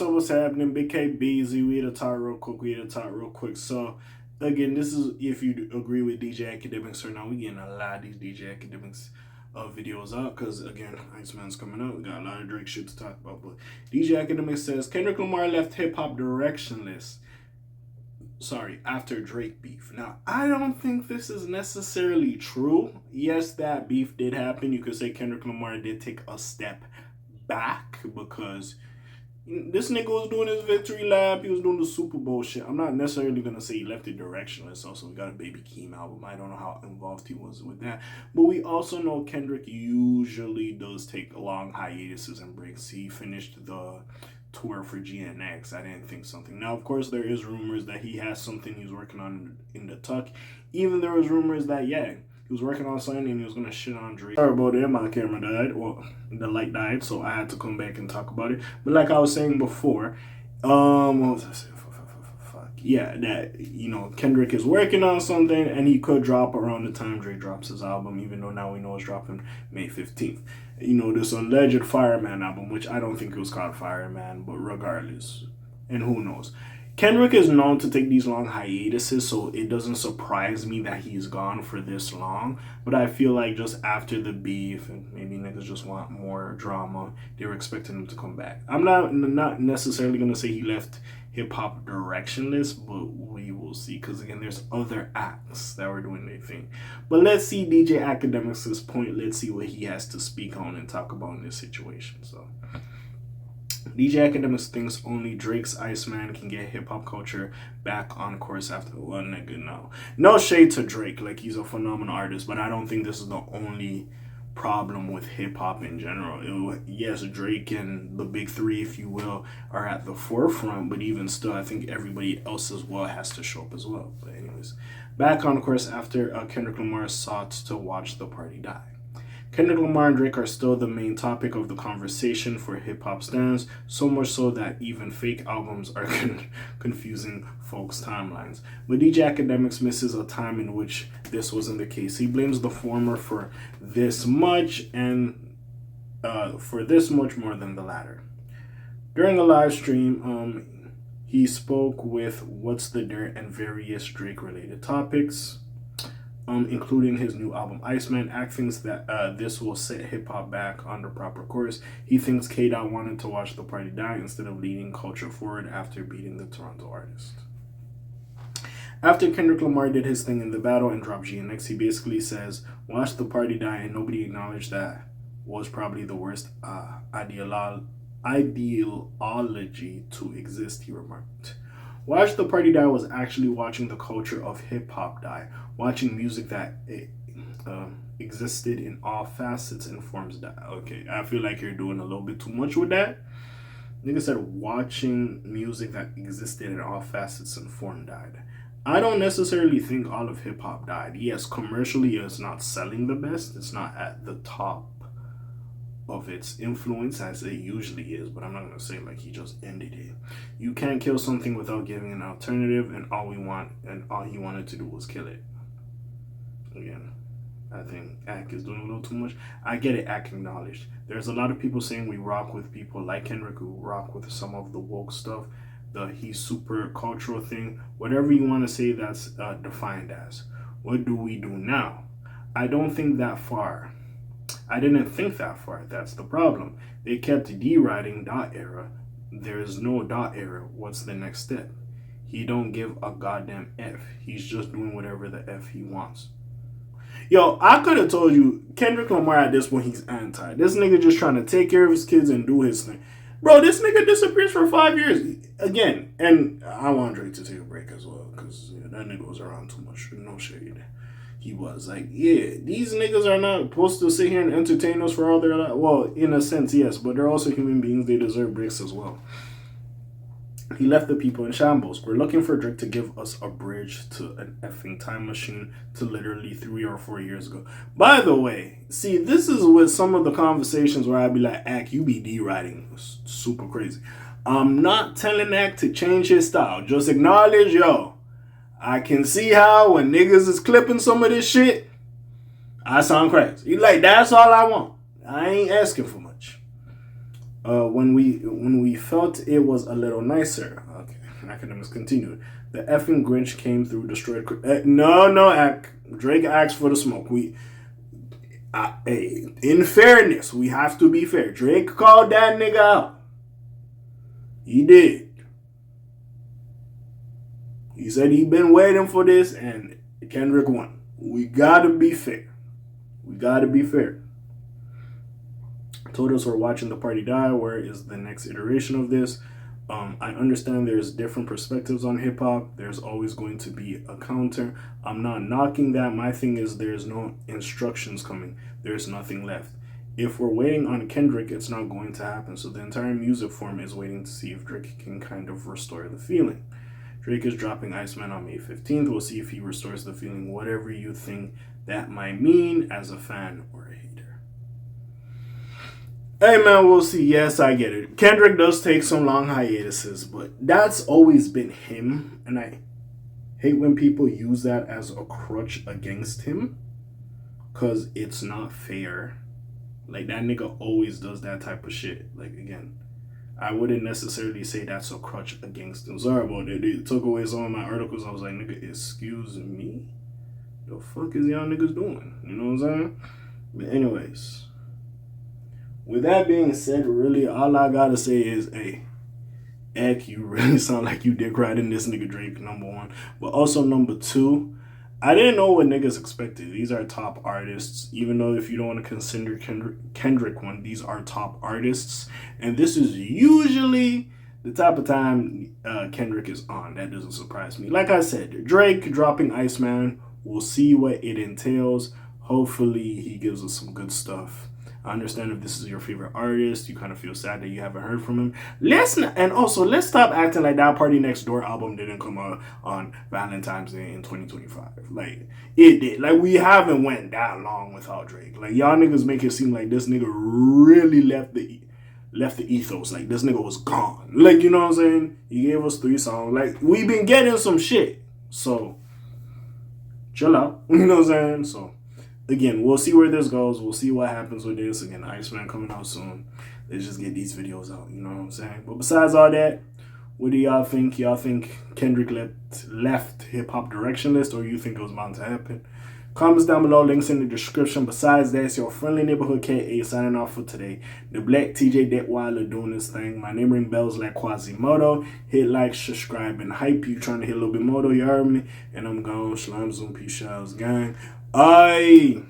what's happening? Big K BZ. We had to talk real quick. So, again, this is if you agree with DJ Akademiks or not. We getting a lot of these DJ Akademiks videos out because, again, Iceman's coming out. We got a lot of Drake shit to talk about. But DJ Akademiks says Kendrick Lamar left hip hop directionless. After Drake beef. Now, I don't think this is necessarily true. Yes, that beef did happen. You could say Kendrick Lamar did take a step back because this nigga was doing his victory lap. He was doing the Super Bowl shit. I'm not necessarily going to say he left it directionless. Also, we got a Baby Keem album. I don't know how involved he was with that. But we also know Kendrick usually does take long hiatuses and breaks. He finished the tour for GNX. I didn't think something. Now, of course, there is rumors that he has something he's working on in the tuck. Even there was rumors that, he was working on something and he was going to shit on Drake. Sorry about it, my camera died. Well, the light died, so I had to come back and talk about it. But like I was saying before, what was I saying? Yeah, that, Kendrick is working on something and he could drop around the time Drake drops his album, even though now we know it's dropping May 15th. This alleged Fireman album, which I don't think it was called Fireman, but regardless, and who knows. Kendrick is known to take these long hiatuses, so it doesn't surprise me that he's gone for this long. But I feel like just after the beef, and maybe niggas just want more drama, they were expecting him to come back. I'm not necessarily going to say he left hip-hop directionless, but we will see. Because, again, there's other acts that were doing their thing. But let's see DJ Akademiks' point. Let's see what he has to speak on and talk about in this situation. So, DJ Akademiks thinks only Drake's Iceman can get hip-hop culture back on course after one nigga. No shade to Drake. Like, he's a phenomenal artist, but I don't think this is the only problem with hip-hop in general. Yes, Drake and the big three, if you will, are at the forefront, but even still, I think everybody else as well has to show up as well. But anyways, back on course after Kendrick Lamar sought to watch the party die. Kendrick Lamar and Drake are still the main topic of the conversation for hip-hop stans, so much so that even fake albums are confusing folks' timelines. But DJ Akademiks misses a time in which this wasn't the case. He blames the former for this much and for this much more than the latter. During a live stream, he spoke with What's the Dirt and various Drake-related topics, including his new album Iceman. Act thinks that this will set hip-hop back on the proper course. He thinks K.A.Vuitton wanted to watch the party die instead of leading culture forward after beating the Toronto artist. After Kendrick Lamar did his thing in the battle and dropped GNX, he basically says, watch the party die, and nobody acknowledged that was probably the worst ideology to exist, he remarked. Watch the party die was actually watching the culture of hip-hop die, watching music that existed in all facets and forms die. Okay, I feel like you're doing a little bit too much with that. Nigga said watching music that existed in all facets and form died. I don't necessarily think all of hip-hop died. Yes, commercially it's not selling the best. It's not at the top of its influence as it usually is, but I'm not going to say like he just ended it. You can't kill something without giving an alternative, and all he wanted to do was kill it. Again, I think Ak is doing a little too much. I get it, Ak acknowledged. There's a lot of people saying we rock with people like Kendrick who rock with some of the woke stuff, the he's super cultural thing, whatever you want to say that's defined as. What do we do now? I don't think that far. I didn't think that far. That's the problem. They kept deriding dot era. There's no dot era. What's the next step? He don't give a goddamn F. He's just doing whatever the F he wants. Yo, I could have told you, Kendrick Lamar at this point, he's anti. This nigga just trying to take care of his kids and do his thing. Bro, this nigga disappears for 5 years. Again, and I want Drake to take a break as well, because that nigga was around too much. No shade. He was like, these niggas are not supposed to sit here and entertain us for all their life. Well, in a sense, yes, but they're also human beings. They deserve breaks as well. He left the people in shambles. We're looking for Drake to give us a bridge to an effing time machine to literally 3 or 4 years ago. By the way, see, this is with some of the conversations where I'd be like, Ak, you be deriding super crazy. I'm not telling Ak to change his style. Just acknowledge, I can see how when niggas is clipping some of this shit, I sound crazy. You like, that's all I want. I ain't asking for much. When we felt it was a little nicer. Okay, Akademiks continued. The effing Grinch came through, destroyed. No, Drake asked for the smoke. Hey, in fairness, we have to be fair. Drake called that nigga out. He did. He said he been waiting for this, and Kendrick won. We gotta be fair. We gotta be fair. Told us we're watching the party die. Where is the next iteration of this? I understand there's different perspectives on hip hop. There's always going to be a counter. I'm not knocking that. My thing is there's no instructions coming. There's nothing left. If we're waiting on Kendrick, it's not going to happen. So the entire music form is waiting to see if Drake can kind of restore the feeling. Drake is dropping Iceman on May 15th. We'll see if he restores the feeling, whatever you think that might mean as a fan or a hater. Hey man, we'll see. Yes, I get it. Kendrick does take some long hiatuses, but that's always been him. And I hate when people use that as a crutch against him, because it's not fair. Like, that nigga always does that type of shit. Like, again, I wouldn't necessarily say that's a crutch against him. Sorry about it. It took away some of my articles. I was like, nigga, excuse me? The fuck is y'all niggas doing? You know what I'm saying? But anyways, with that being said, really, all I gotta say is, hey, Ek, you really sound like you dick riding this nigga Drake, number one. But also, number two, I didn't know what niggas expected. These are top artists. Even though if you don't want to consider Kendrick one, these are top artists. And this is usually the type of time Kendrick is on. That doesn't surprise me. Like I said, Drake dropping Iceman. We'll see what it entails. Hopefully he gives us some good stuff. I understand if this is your favorite artist, you kind of feel sad that you haven't heard from him. Let's stop acting like that Party Next Door album didn't come out on Valentine's Day in 2025. Like, it did. Like, we haven't went that long without Drake. Like, y'all niggas make it seem like this nigga really left the ethos. Like, this nigga was gone. Like, you know what I'm saying? He gave us 3 songs. Like, we been getting some shit. So, chill out. You know what I'm saying? So, again, we'll see where this goes. We'll see what happens with this. Again, Iceman coming out soon. Let's just get these videos out. You know what I'm saying? But besides all that, what do y'all think? Y'all think Kendrick left hip-hop directionless, or you think it was bound to happen? Comments down below. Links in the description. Besides that, it's your friendly neighborhood K.A. signing off for today. The Black TJ Detweiler doing this thing. My name ring bells like Quasimodo. Hit like, subscribe, and hype. You trying to hit a little bit more, though, you heard me? And I'm gone. Shalom, Zoom, peace, shouts, gang. Aye.